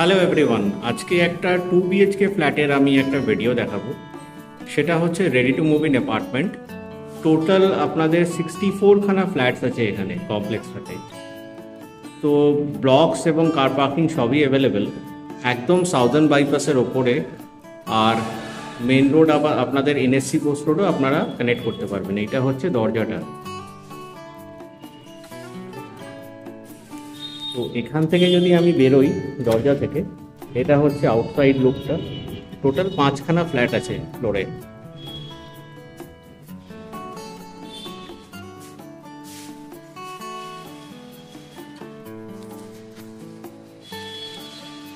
Hello everyone, আজকে একটা 2 BHK ফ্ল্যাটের আমি একটা ভিডিও দেখাবো। সেটা হচ্ছে ready to move in apartment. Total আপনাদের 64খানা ফ্ল্যাটস আছে এখানে কমপ্লেক্সটাতে। তো ব্লকস এবং কার পার্কিং সবই অ্যাভেলেবেল, একদম সাউদার্ন বাইপাসের ওপরে। আর মেন রোড আবার আপনাদের NSC পোস্ট রোডও আপনারা কানেক্ট করতে পারবেন। এটা হচ্ছে দরজাটা। তো এখান থেকে যদি আমি বেরোই দরজা থেকে, এটা হচ্ছে আউটসাইড লুকটা। টোটাল 5খানা ফ্ল্যাট আছে ফ্লোরে।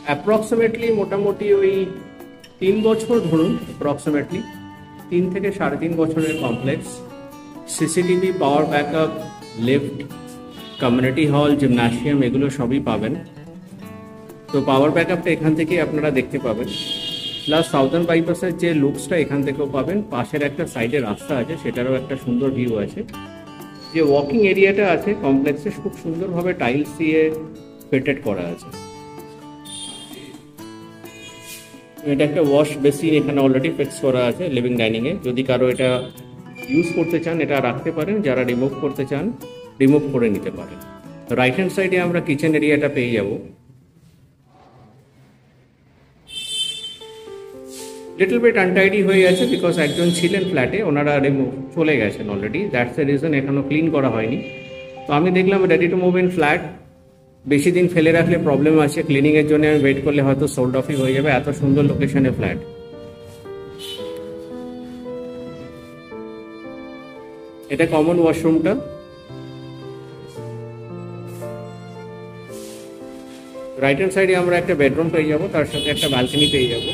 অ্যাপ্রক্সিমেটলি মোটামুটি ওই 3 বছর ধরুন, অ্যাপ্রক্সিমেটলি 3 থেকে 3.5 বছরের complex. CCTV, power backup, lift, community hall, gymnasium এগুলো সবই পাবেন। তো পাওয়ার ব্যাকআপটা এখান থেকেই আপনারা দেখতে পাবেন। প্লাস সাউদার্ন বাইপাসের যে লুকসটা এখান থেকেও পাবেন। পাশের একটা সাইডে রাস্তা আছে, সেটারও একটা সুন্দর ভিউ আছে। যে ওয়াকিং এরিয়াটা আছে কমপ্লেক্সে, খুব সুন্দরভাবে টাইলস দিয়ে ফিটেড করা আছে। এটা একটা ওয়াশ বেসিন এখানে অলরেডি ফিক্স করা আছে লিভিং ডাইনিংয়ে। যদি কারো এটা ইউজ করতে চান এটা রাখতে পারেন, যারা রিমুভ করতে চান রিমুভ করে নিতে পারেন। রাইট হ্যান্ড সাইডে আমরা কিচেন এরিয়াটা পেয়ে যাব। লিটল বিট আনটাইডি হয়ে গেছে বিকজ একজন ছিলেন ফ্ল্যাটে, ওনারা চলে গেছেন অলরেডি। দ্যাটস দ্য রিজন এখনও ক্লিন করা হয়নি। তো আমি দেখলাম ready to move in flat বেশি দিন ফেলে রাখলে প্রবলেম আছে, ক্লিনিংয়ের জন্য আমি ওয়েট করলে হয়তো সোল্ড অফই হয়ে যাবে। এত সুন্দর লোকেশনে ফ্ল্যাট। এটা কমন ওয়াশরুমটা। রাইট হ্যান্ড সাইডে আমরা একটা বেডরুম পেয়ে যাব, তার সাথে একটা ব্যালকনি পেয়ে যাব।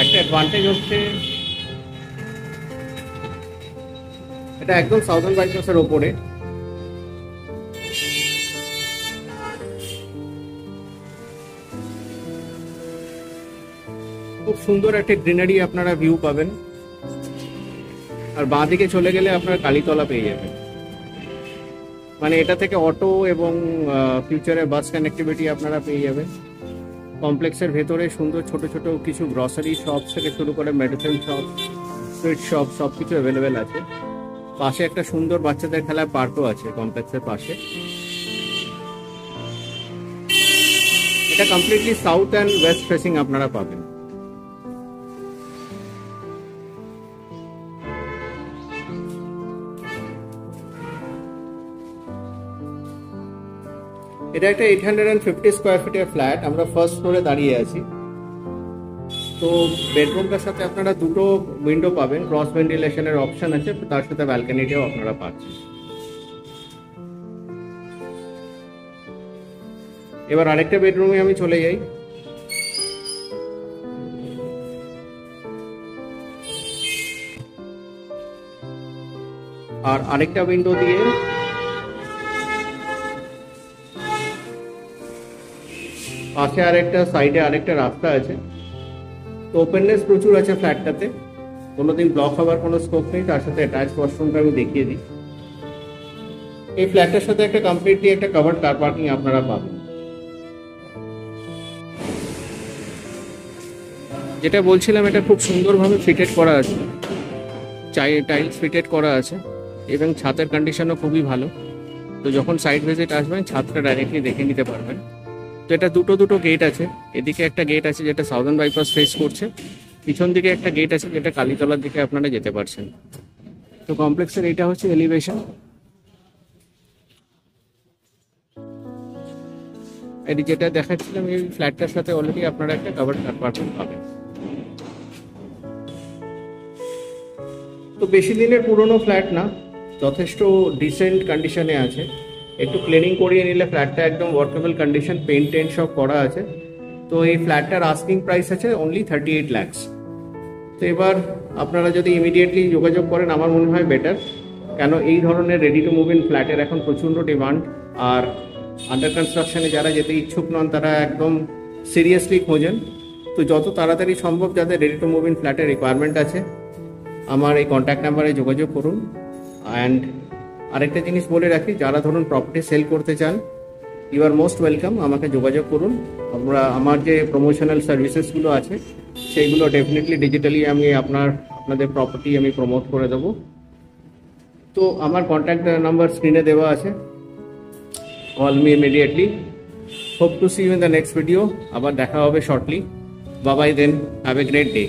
একটা অ্যাডভান্টেজ হচ্ছে এটা একদম সাউদার্ন বাইপাসের ওপরে। খুব সুন্দর একটা গ্রিনারি আপনারা ভিউ পাবেন। আর বাঁ দিকে চলে গেলে আপনারা কালীতলা পেয়ে যাবেন। মানে এটা থেকে অটো এবং ফিউচারে বাস কানেক্টিভিটি আপনারা পেয়ে যাবেন। কমপ্লেক্সের ভেতরে সুন্দর ছোট ছোট কিছু গ্রসারি শপ থেকে শুরু করে মেডিসিন শপ, সুইট শপ সব কিছু অ্যাভেলেবেল আছে। পাশে একটা সুন্দর বাচ্চাদের খেলার পার্কও আছে কমপ্লেক্সের পাশে। এটা completely south and West facing আপনারা পাবেন। এটা একটা 850 স্কোয়ার ফিটের ফ্ল্যাট। আমরা ফার্স্ট ফ্লোরে দাঁড়িয়ে আছি। তো বেডরুমটার সাথে আপনারা দুটো উইন্ডো পাবেন, ক্রস ভেন্টিলেশনের অপশন আছে, তার সাথে ব্যালকনিটাও আপনারা পাচ্ছেন। এবার আরেকটা বেডরুমে আমি চলে যাই। আর আরেকটা উইন্ডো দিয়ে পাশে আরেকটা সাইডে আরেকটা রাস্তা আছে। তো ওপেননেস প্রচুর আছে ফ্ল্যাটটাতে, কোনোদিন ব্লক হওয়ার কোনো স্কোপ নেই। তার সাথে অ্যাটাচ ওয়াশরুমটা আমি দেখিয়ে দিই। এই ফ্ল্যাটটার সাথে একটা কমপ্লিটলি একটা কভার্ড কার পার্কিং আপনারা পাবেন। যেটা বলছিলাম, এটা খুব সুন্দরভাবে ফিটেড করা আছে, টাইলস ফিটেড করা আছে এবং ছাদের কন্ডিশনও খুবই ভালো। তো যখন সাইট ভিজিট আসবেন ছাদটা ডাইরেক্টলি দেখে নিতে পারবেন। তো এটা দুটো গেট আছে। এদিকে একটা গেট আছে যেটা সাউদার্ন বাইপাস ফেস করছে, পিছন দিকে একটা গেট আছে যেটা কালীতলার দিকে আপনারা যেতে পারছেন। তো কমপ্লেক্সের এটা হচ্ছে এলিভেশন। এটি যেটা দেখাচ্ছিলাম, এই ফ্ল্যাটটার সাথে অলরেডি আপনারা একটা কভার্ড কার পার্কিং পাবেন। তো বেশি দিনের পুরনো ফ্ল্যাট না, যথেষ্ট ডিসেন্ট কন্ডিশনে আছে। একটু ক্লিনিং করিয়ে নিলে ফ্ল্যাটটা একদম ওয়ার্কেবল কন্ডিশন, পেন্ট সব করা আছে। তো এই ফ্ল্যাটটার আস্কিং প্রাইস আছে অনলি 38 lakhs। তো এবার আপনারা যদি ইমিডিয়েটলি যোগাযোগ করেন আমার মনে হয় বেটার, কেন এই ধরনের রেডি টু মুভ ইন ফ্ল্যাটের এখন প্রচণ্ড ডিমান্ড। আর আন্ডার কনস্ট্রাকশনে যারা যেতে ইচ্ছুক নন তারা একদম সিরিয়াসলি খোঁজেন। তো যত তাড়াতাড়ি সম্ভব যাদের রেডি টু মুভ ইন ফ্ল্যাটের রিকোয়ারমেন্ট আছে আমার এই কন্ট্যাক্ট নাম্বারে যোগাযোগ করুন। অ্যান্ড আরেকটা জিনিস বলে রাখি, যারা ধরুন প্রপার্টি সেল করতে চান ইউ আর মোস্ট ওয়েলকাম, আমাকে যোগাযোগ করুন। আমরা আমার যে প্রমোশনাল সার্ভিসেসগুলো আছে সেইগুলো ডেফিনেটলি ডিজিটালি আমি আপনাদের প্রপার্টি আমি প্রমোট করে দেবো। তো আমার কন্ট্যাক্ট নাম্বার স্ক্রিনে দেওয়া আছে, call me immediately. Hope to see you in the next video. আবার দেখা হবে shortly. Bye bye then, have a great day.